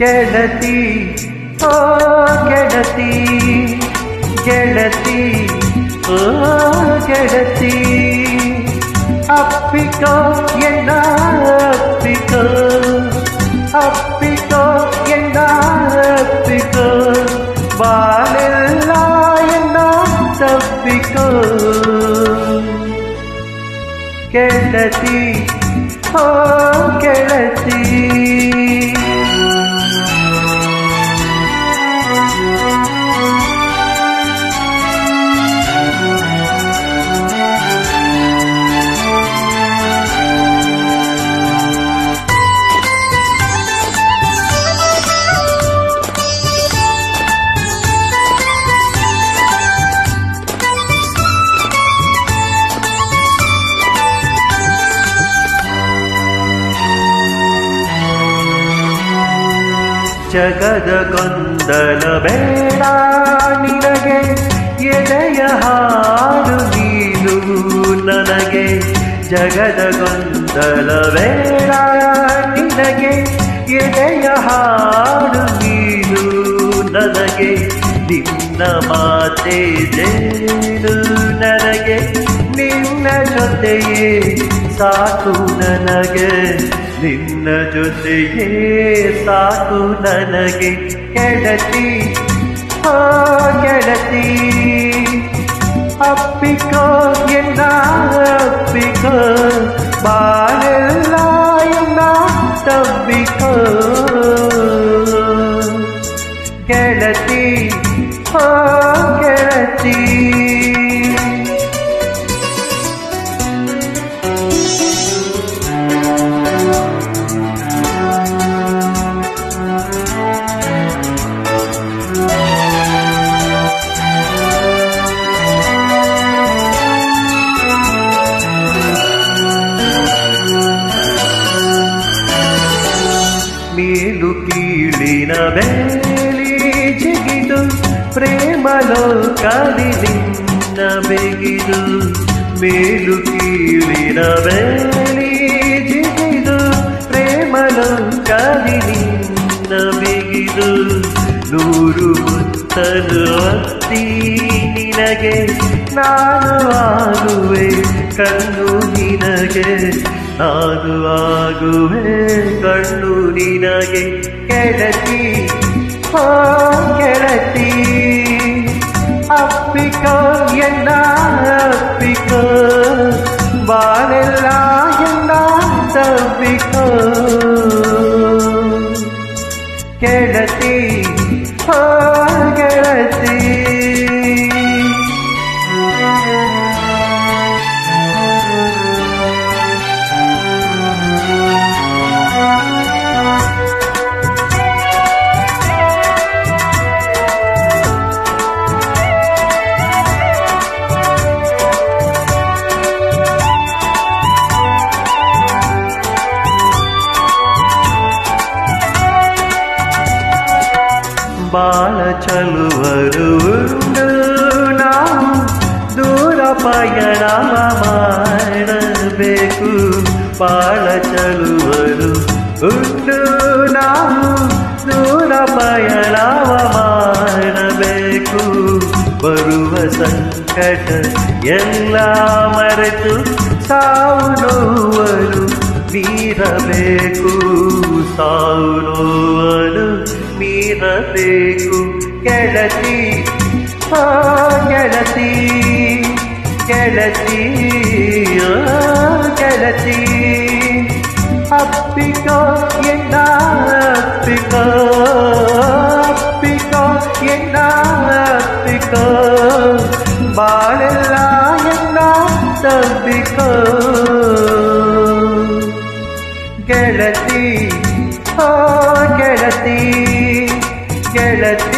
ಗೆಳತಿ ಓ ಗೆಳತಿ ಗೆಳತಿ ಓ ಗೆಳತಿ ಅಪ್ಪಿಕೋ ಎನ್ನ ಅಪ್ಪಿಕೋ ಅಪ್ಪಿಕೋ ಎನ್ನ ಅಪ್ಪಿಕೋ ಬಾಳೆಲ್ಲ ಎನ್ನ ತಪ್ಪಿಕೋ ಗೆಳತಿ ಓ ಗೆಳತಿ ಜಗದ ಗೊಂದಲ ಬೇಡ ನಿನಗೆ ಎದೆಯ ಹಾಡು ನೀನು ನನಗೆ ಜಗದ ಗೊಂದಲ ಬೇಡ ನಿನಗೆ ಎದೆಯ ಹಾಡು ನೀನು ನನಗೆ ನಿನ್ನ ಮಾತೆ ಜೇನು ನನಗೆ ನಿನ್ನ ಜೊತೆಯೇ ಸಾಕು ನನಗೆ ನಿನ್ನ ಜೊತೆಯೇ ಸಾಕು ನನಗೆ ಗೆಳತಿ ಓ ಗೆಳತಿ ಅಪ್ಪಿಕೋ ಎನ್ನ ಅಪ್ಪಿಕೋ ಬಾಳೆಲ್ಲ ಎನ್ನ ತಬ್ಬಿಕೋ ಗೆಳತಿ ಓ ಗೆಳತಿ ಮೇಲು ಕೀಳಿನ ಬೇಲಿ ಜಿಗಿದು ಪ್ರೇಮ ಲೋಕದಿ ನಿನ್ನ ಬೆಗಿದು ಮೇಲು ಕೀಳಿನ ಬೇಲಿ ಜಿಗಿದು ಪ್ರೇಮ ಲೋಕದಿ ನಿನ್ನ ಬೆಗಿದು ನೂರು ಮುತ್ತಲು ಅತ್ತಿ ನಿನಗೆ ನಾನು ಆಗುವೆ ಕಣ್ಣು ನಿನಗೆ ನಾನು ಆಗುವೆ ಕಣ್ಣು ನಿನಗೆ ಗೆಳತಿ ಓ ಗೆಳತಿ ಅಪ್ಪಿಕೋ ಎನ್ನ ಅಪ್ಪಿಕೋ ಬಾಳೆಲ್ಲ ಎನ್ನ ತಬ್ಬಿಕೋ ಗೆಳತಿ ಓ ಗೆಳತಿ ಬಾಳ ಚಲುವರು ಉಂಡು ನಾವು ದೂರ ಪಯಣ ಮಾಡಬೇಕು ಬಾಳ ಚಲುವರು ಉಂಡು ನಾವು ದೂರ ಪಯಣ ಮಾಡಬೇಕು ಬರುವ ಸಂಕಟ ಎಲ್ಲ ಮರೆತು ಸಾವು ನೋವರು ಮೀರಬೇಕು ಸಾವು ನೋವರು ಮೀರಬೇಕು ಗೆಳತಿ ಓ ಗೆಳತಿ ಗೆಳತಿ ಓ ಗೆಳತಿ ಅಪ್ಪಿಕೋ ಎನ್ನ ಅಪ್ಪಿಕೋ ಅಪ್ಪಿಕೋ ಎನ್ನ ಅಪ್ಪಿಕೋ ಬಾಳೆಲ್ಲ ಎನ್ನ ತಬ್ಬಿಕೋ ಗೆಳತಿ ಓ ಗೆಳತಿ ಗೆಳತಿ